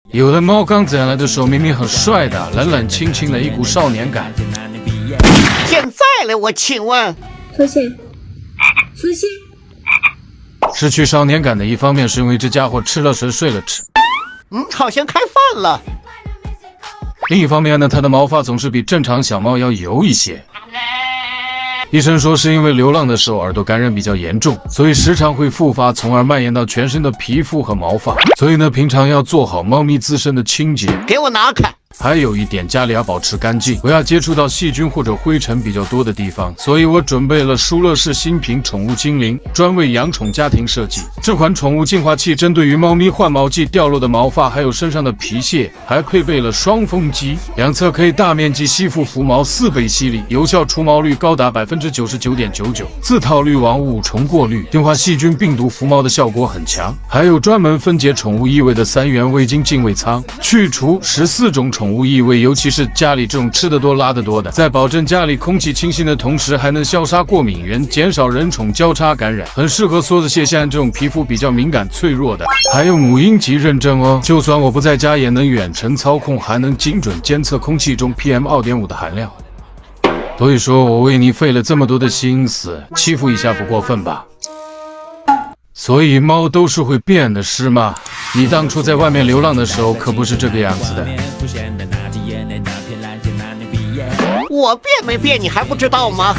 有的猫刚宰来的时候明明很帅的，冷冷清清的一股少年感。现在了，我请问，出现，出现。失去少年感的一方面是因为这家伙吃了神睡了吃，好像开饭了。另一方面呢，它的毛发总是比正常小猫要油一些。医生说是因为流浪的时候耳朵感染比较严重，所以时常会复发，从而蔓延到全身的皮肤和毛发。所以呢，平常要做好猫咪自身的清洁。给我拿开！还有一点，家里要保持干净，不要接触到细菌或者灰尘比较多的地方。所以我准备了舒乐士新品宠物精灵，专为养宠家庭设计。这款宠物净化器针对于猫咪换毛季掉落的毛发，还有身上的皮屑，还配备了双风机，两侧可以大面积吸附浮毛，4倍吸力，有效除毛率高达99.99%，自套滤网5重过滤，净化细菌、病毒、浮毛的效果很强。还有专门分解宠物异味的3元味精净味仓，去除14种宠物异味，尤其是家里这种吃得多拉得多的，在保证家里空气清新的同时，还能消杀过敏源，减少人宠交叉感染，很适合梭子蟹像这种皮肤比较敏感脆弱的。还有母婴级认证哦，就算我不在家也能远程操控，还能精准监测空气中 PM 2.5的含量。所以说我为你费了这么多的心思，欺负一下不过分吧？所以猫都是会变的，是吗？你当初在外面流浪的时候可不是这个样子的。我变没变你还不知道吗？